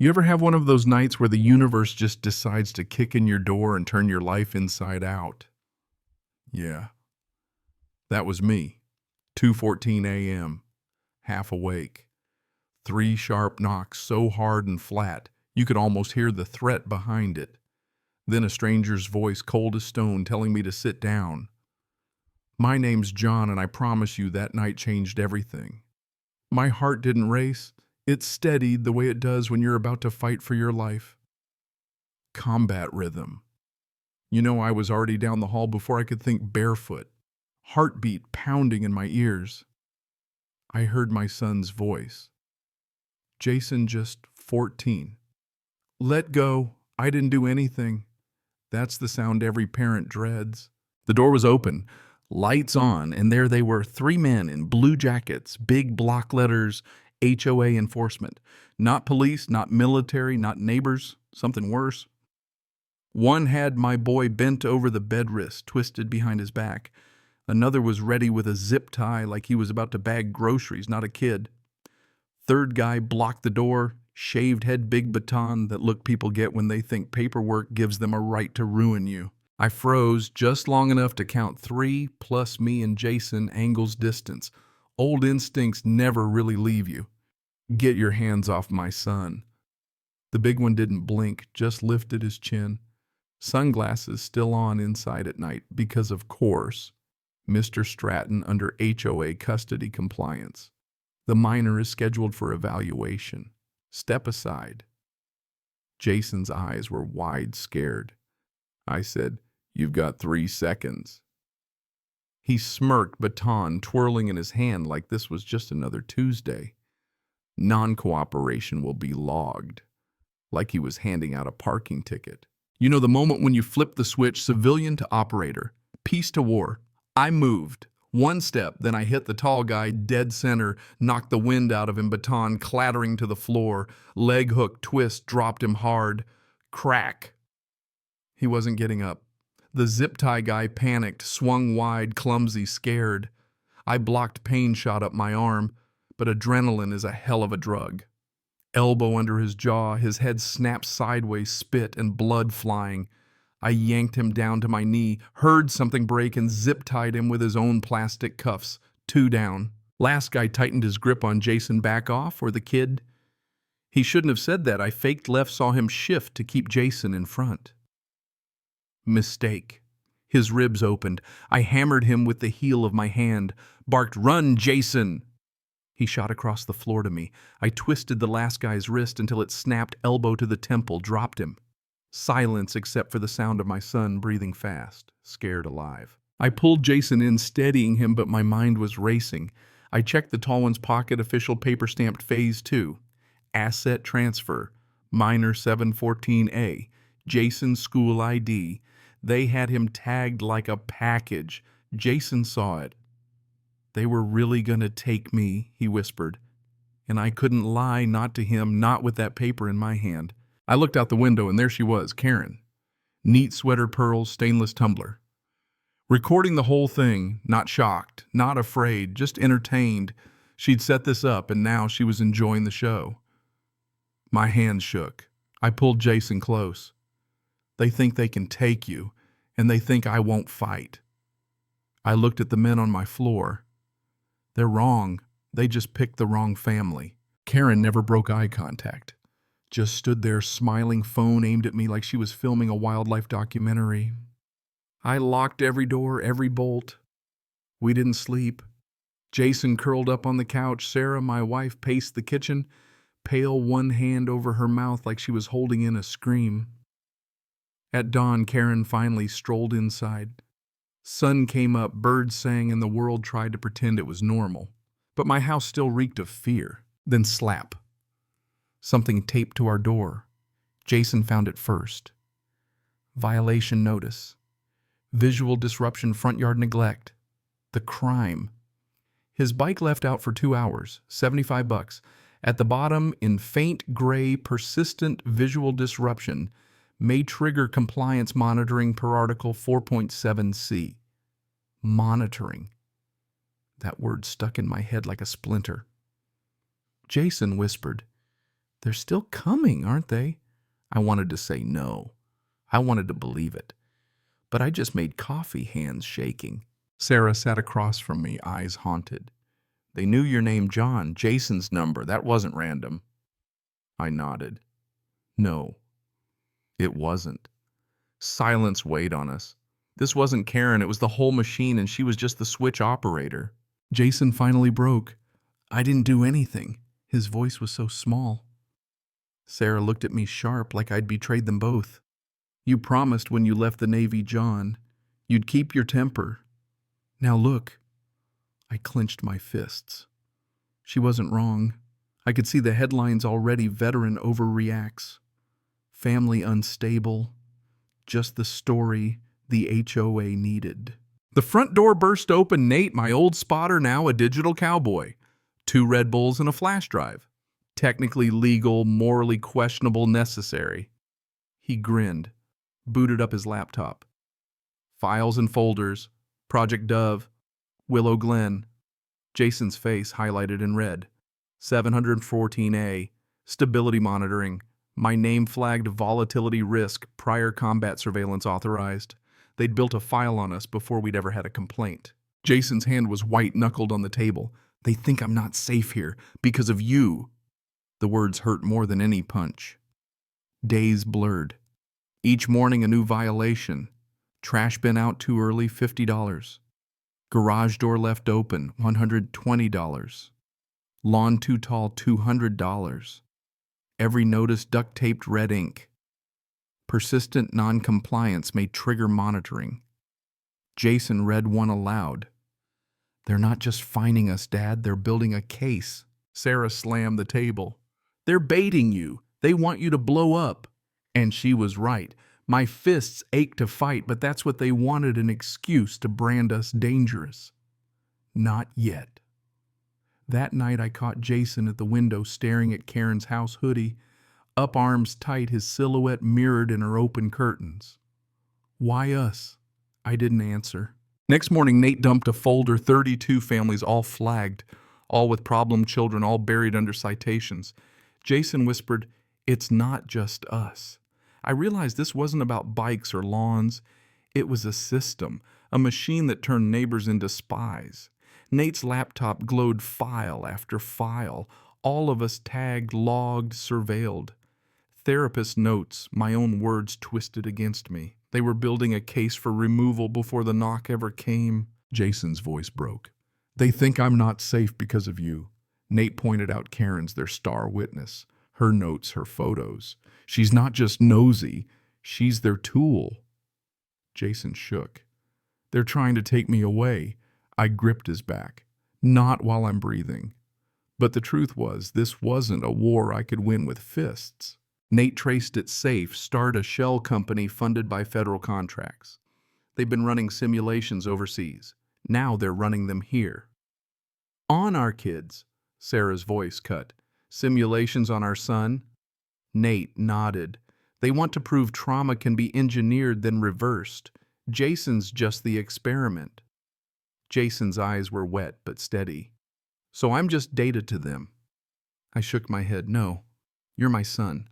You ever have one of those nights where the universe just decides to kick in your door and turn your life inside out? Yeah, that was me. 2:14 a.m., half awake. 3 sharp knocks so hard and flat, you could almost hear the threat behind it. Then a stranger's voice, cold as stone, telling me to sit down. My name's John, and I promise you that night changed everything. My heart didn't race. It steadied the way it does when you're about to fight for your life. Combat rhythm. You know, I was already down the hall before I could think barefoot. Heartbeat pounding in my ears. I heard my son's voice. Jason, just 14. Let go. I didn't do anything. That's the sound every parent dreads. The door was open, lights on, and there they were, 3 men in blue jackets, big block letters, HOA enforcement. Not police, not military, not neighbors, something worse. One had my boy bent over the bed wrist, twisted behind his back. Another was ready with a zip tie like he was about to bag groceries, not a kid. Third guy blocked the door, shaved head big baton that look people get when they think paperwork gives them a right to ruin you. I froze just long enough to count 3 plus me and Jason angles distance. Old instincts never really leave you. Get your hands off my son. The big one didn't blink, just lifted his chin. Sunglasses still on inside at night because, of course, Mr. Stratton under HOA custody compliance. The minor is scheduled for evaluation. Step aside. Jason's eyes were wide, scared. I said, "You've got 3 seconds." He smirked, baton twirling in his hand like this was just another Tuesday. Non-cooperation will be logged, like he was handing out a parking ticket. You know, the moment when you flip the switch, civilian to operator, peace to war. I moved. 1 step, then I hit the tall guy dead center, knocked the wind out of him, baton clattering to the floor, leg hook twist, dropped him hard. Crack. He wasn't getting up. The zip tie guy panicked, swung wide, clumsy, scared. I blocked pain shot up my arm, but adrenaline is a hell of a drug. Elbow under his jaw, his head snapped sideways, spit and blood flying. I yanked him down to my knee, heard something break, and zip-tied him with his own plastic cuffs. 2 down. Last guy tightened his grip on Jason. Back off, or the kid? He shouldn't have said that. I faked left, saw him shift to keep Jason in front. Mistake. His ribs opened. I hammered him with the heel of my hand, barked, "Run, Jason!" He shot across the floor to me. I twisted the last guy's wrist until it snapped, elbow to the temple, dropped him. Silence except for the sound of my son breathing fast, scared alive. I pulled Jason in, steadying him, but my mind was racing. I checked the tall one's pocket, official paper stamped Phase 2. Asset transfer, minor 714A, Jason's school ID. They had him tagged like a package. Jason saw it. They were really gonna take me, he whispered. And I couldn't lie, not to him, not with that paper in my hand. I looked out the window, and there she was, Karen. Neat sweater pearls, stainless tumbler. Recording the whole thing, not shocked, not afraid, just entertained. She'd set this up, and now she was enjoying the show. My hands shook. I pulled Jason close. They think they can take you, and they think I won't fight. I looked at the men on my floor. They're wrong. They just picked the wrong family. Karen never broke eye contact. Just stood there, smiling, phone aimed at me like she was filming a wildlife documentary. I locked every door, every bolt. We didn't sleep. Jason curled up on the couch. Sarah, my wife, paced the kitchen, pale, one hand over her mouth like she was holding in a scream. At dawn, Karen finally strolled inside. Sun came up, birds sang, and the world tried to pretend it was normal. But my house still reeked of fear. Then slap. Something taped to our door. Jason found it first. Violation notice. Visual disruption, front yard neglect. The crime. His bike left out for 2 hours, $75. At the bottom, in faint gray, persistent visual disruption, may trigger compliance monitoring per Article 4.7c. Monitoring. That word stuck in my head like a splinter. Jason whispered, They're still coming, aren't they? I wanted to say no. I wanted to believe it. But I just made coffee, hands shaking. Sarah sat across from me, eyes haunted. They knew your name, John, Jason's number. That wasn't random. I nodded. No, it wasn't. Silence weighed on us. This wasn't Karen, it was the whole machine, and she was just the switch operator. Jason finally broke. I didn't do anything. His voice was so small. Sarah looked at me sharp, like I'd betrayed them both. You promised when you left the Navy, John, you'd keep your temper. Now look. I clenched my fists. She wasn't wrong. I could see the headlines already. Veteran overreacts. Family unstable. Just the story the HOA needed. The front door burst open. Nate, my old spotter, now a digital cowboy. 2 Red Bulls and a flash drive. Technically legal, morally questionable, necessary. He grinned, booted up his laptop. Files and folders. Project Dove. Willow Glen. Jason's face highlighted in red. 714A. Stability monitoring. My name flagged volatility risk. Prior combat surveillance authorized. They'd built a file on us before we'd ever had a complaint. Jason's hand was white-knuckled on the table. They think I'm not safe here because of you. The words hurt more than any punch. Days blurred. Each morning a new violation. Trash bin out too early, $50. Garage door left open, $120. Lawn too tall, $200. Every notice duct-taped red ink. Persistent non-compliance may trigger monitoring. Jason read one aloud. They're not just fining us, Dad. They're building a case. Sarah slammed the table. They're baiting you. They want you to blow up. And she was right. My fists ached to fight, but that's what they wanted, an excuse to brand us dangerous. Not yet. That night I caught Jason at the window staring at Karen's house hoodie, up arms tight, his silhouette mirrored in her open curtains. Why us? I didn't answer. Next morning, Nate dumped a folder, 32 families, all flagged, all with problem children, all buried under citations. Jason whispered, "It's not just us." I realized this wasn't about bikes or lawns. It was a system, a machine that turned neighbors into spies. Nate's laptop glowed file after file. All of us tagged, logged, surveilled. Therapist notes, my own words twisted against me. They were building a case for removal before the knock ever came. Jason's voice broke. They think I'm not safe because of you. Nate pointed out Karen's their star witness. Her notes, her photos. She's not just nosy, she's their tool. Jason shook. They're trying to take me away. I gripped his back. Not while I'm breathing. But the truth was, this wasn't a war I could win with fists. Nate traced it safe, started a shell company funded by federal contracts. They've been running simulations overseas. Now they're running them here. On our kids, Sarah's voice cut. Simulations on our son? Nate nodded. They want to prove trauma can be engineered, then reversed. Jason's just the experiment. Jason's eyes were wet but steady. So I'm just data to them. I shook my head. No, you're my son.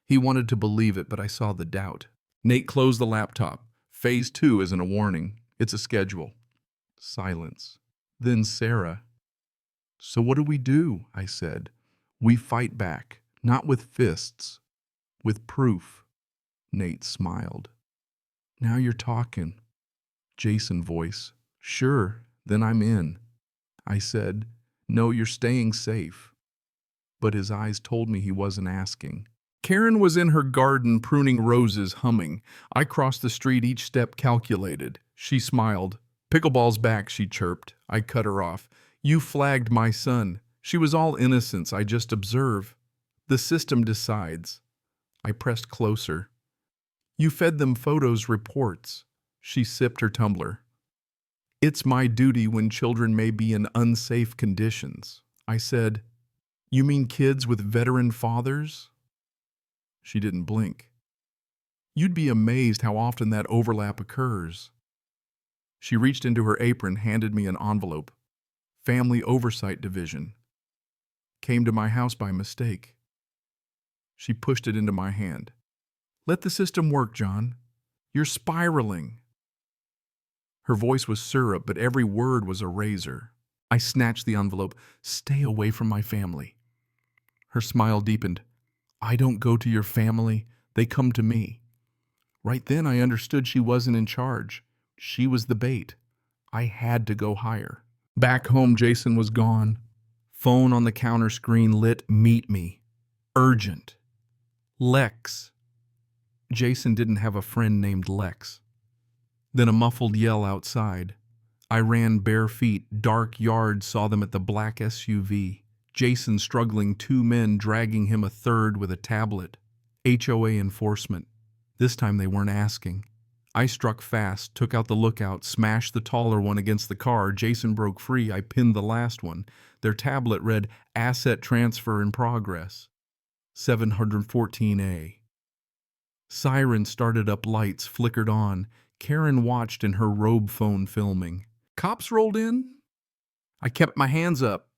He wanted to believe it, but I saw the doubt. Nate closed the laptop. Phase 2 isn't a warning. It's a schedule. Silence. Then Sarah. So what do? I said. We fight back, not with fists, with proof. Nate smiled. Now you're talking. Jason voice. Sure, then I'm in. I said, no, you're staying safe. But his eyes told me he wasn't asking. Karen was in her garden pruning roses, humming. I crossed the street, each step calculated. She smiled. Pickleball's back, she chirped. I cut her off. You flagged my son. She was all innocence, I just observe. The system decides. I pressed closer. You fed them photos, reports. She sipped her tumbler. It's my duty when children may be in unsafe conditions. I said, you mean kids with veteran fathers? She didn't blink. You'd be amazed how often that overlap occurs. She reached into her apron, handed me an envelope. Family Oversight Division. Came to my house by mistake. She pushed it into my hand. Let the system work, John. You're spiraling. Her voice was syrup, but every word was a razor. I snatched the envelope. Stay away from my family. Her smile deepened. I don't go to your family. They come to me. Right then I understood she wasn't in charge. She was the bait. I had to go higher. Back home, Jason was gone. Phone on the counter screen lit, meet me. Urgent. Lex. Jason didn't have a friend named Lex. Then a muffled yell outside. I ran bare feet, dark yard, saw them at the black SUV. Jason struggling, two men dragging him, a third with a tablet. HOA enforcement. This time they weren't asking. I struck fast, took out the lookout, smashed the taller one against the car. Jason broke free. I pinned the last one. Their tablet read, Asset Transfer in Progress. 714A. Siren started up, lights flickered on. Karen watched in her robe phone filming. Cops rolled in? I kept my hands up.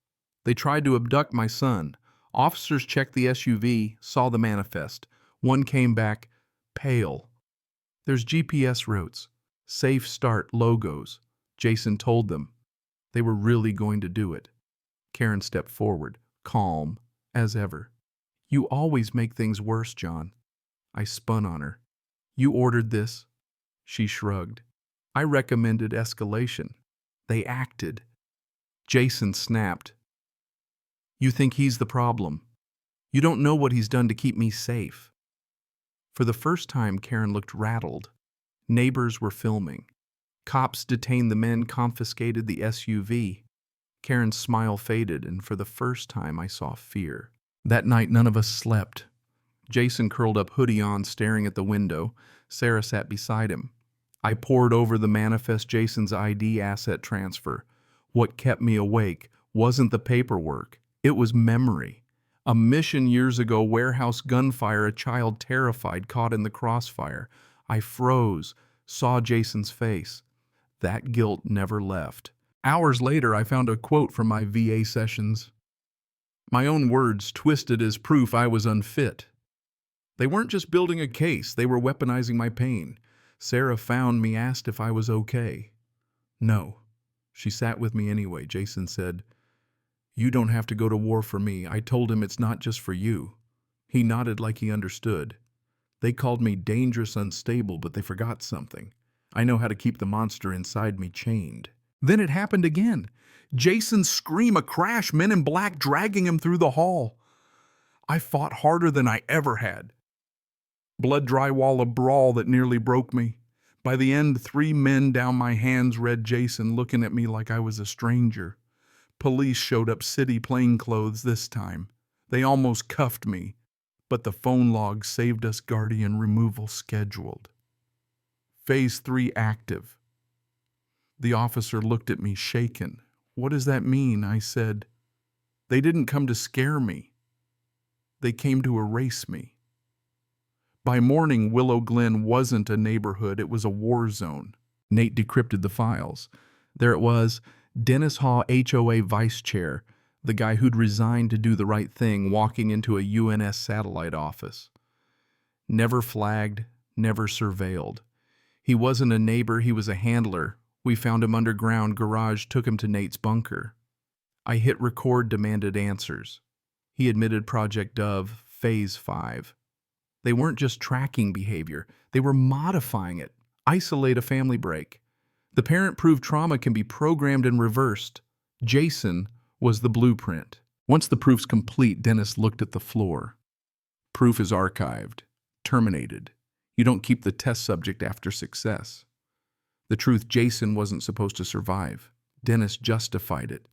They tried to abduct my son. Officers checked the SUV, saw the manifest. One came back, pale. There's GPS routes, safe start logos. Jason told them. They were really going to do it. Karen stepped forward, calm as ever. You always make things worse, John. I spun on her. You ordered this? She shrugged. I recommended escalation. They acted. Jason snapped. You think he's the problem. You don't know what he's done to keep me safe. For the first time, Karen looked rattled. Neighbors were filming. Cops detained the men, confiscated the SUV. Karen's smile faded, and for the first time I saw fear. That night, none of us slept. Jason curled up, hoodie on, staring at the window. Sarah sat beside him. I pored over the manifest, Jason's ID, asset transfer. What kept me awake wasn't the paperwork. It was memory. A mission years ago, warehouse gunfire, a child terrified, caught in the crossfire. I froze, saw Jason's face. That guilt never left. Hours later, I found a quote from my VA sessions. My own words twisted as proof I was unfit. They weren't just building a case, they were weaponizing my pain. Sarah found me, asked if I was okay. No. She sat with me anyway. Jason said, You don't have to go to war for me. I told him it's not just for you. He nodded like he understood. They called me dangerous, unstable, but they forgot something. I know how to keep the monster inside me chained. Then it happened again. Jason's scream, a crash, men in black dragging him through the hall. I fought harder than I ever had. Blood drywall, a brawl that nearly broke me. By the end, 3 men down my hands read Jason, looking at me like I was a stranger. Police showed up, city plainclothes this time. They almost cuffed me, but the phone log saved us, guardian removal scheduled. Phase 3 active. The officer looked at me, shaken. What does that mean? I said. They didn't come to scare me. They came to erase me. By morning, Willow Glen wasn't a neighborhood, it was a war zone. Nate decrypted the files. There it was, Dennis Haw, HOA vice chair, the guy who'd resigned to do the right thing, walking into a UNS satellite office. Never flagged, never surveilled. He wasn't a neighbor, he was a handler. We found him underground, garage, took him to Nate's bunker. I hit record, demanded answers. He admitted Project Dove, Phase 5. They weren't just tracking behavior, they were modifying it. Isolate a family break. The parent-proved trauma can be programmed and reversed. Jason was the blueprint. Once the proof's complete, Dennis looked at the floor. Proof is archived, terminated. You don't keep the test subject after success. The truth, Jason wasn't supposed to survive. Dennis justified it.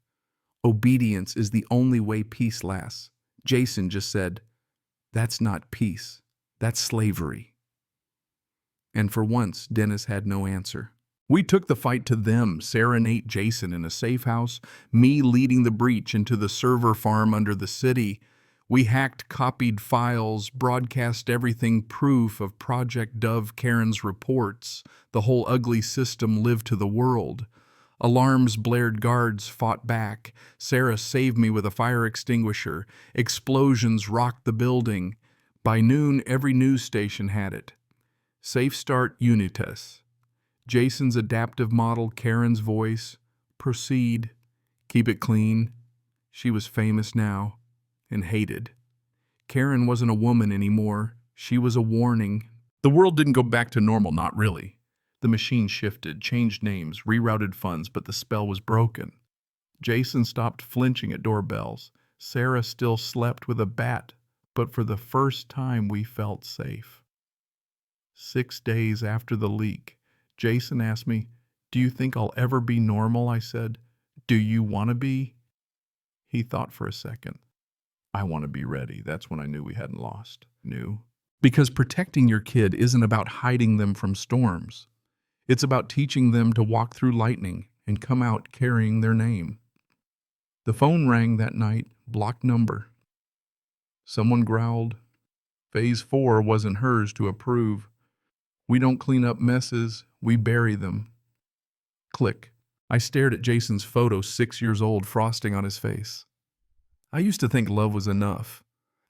Obedience is the only way peace lasts. Jason just said, that's not peace. That's slavery. And for once, Dennis had no answer. We took the fight to them, Sarah, Nate, Jason in a safe house, me leading the breach into the server farm under the city. We hacked, copied files, broadcast everything, proof of Project Dove, Karen's reports. The whole ugly system lived to the world. Alarms blared, guards fought back. Sarah saved me with a fire extinguisher. Explosions rocked the building. By noon, every news station had it. Safe Start Unitas. Jason's adaptive model, Karen's voice. Proceed. Keep it clean. She was famous now, and hated. Karen wasn't a woman anymore. She was a warning. The world didn't go back to normal, not really. The machine shifted, changed names, rerouted funds, but the spell was broken. Jason stopped flinching at doorbells. Sarah still slept with a bat, but for the first time we felt safe. 6 days after the leak, Jason asked me, "Do you think I'll ever be normal?" I said, "Do you want to be?" He thought for a second. I want to be ready. That's when I knew we hadn't lost. Because protecting your kid isn't about hiding them from storms. It's about teaching them to walk through lightning and come out carrying their name. The phone rang that night, blocked number. Someone growled. Phase 4 wasn't hers to approve. We don't clean up messes, we bury them. Click. I stared at Jason's photo, 6 years old, frosting on his face. I used to think love was enough.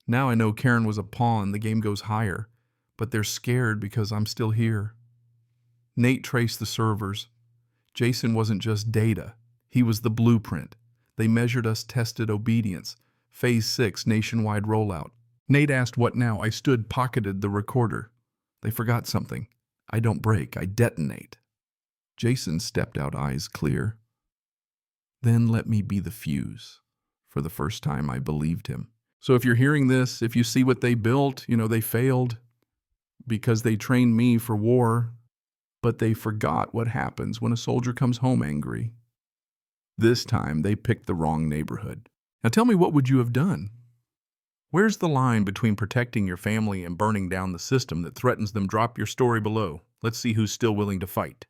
Now I know Karen was a pawn, the game goes higher. But they're scared because I'm still here. Nate traced the servers. Jason wasn't just data. He was the blueprint. They measured us, tested obedience. Phase 6, nationwide rollout. Nate asked, "What now?" I stood, pocketed the recorder. They forgot something. I don't break, I detonate. Jason stepped out, eyes clear. Then let me be the fuse. For the first time, I believed him. So if you're hearing this, if you see what they built, they failed because they trained me for war, but they forgot what happens when a soldier comes home angry. This time, they picked the wrong neighborhood. Now tell me, what would you have done? Where's the line between protecting your family and burning down the system that threatens them? Drop your story below. Let's see who's still willing to fight.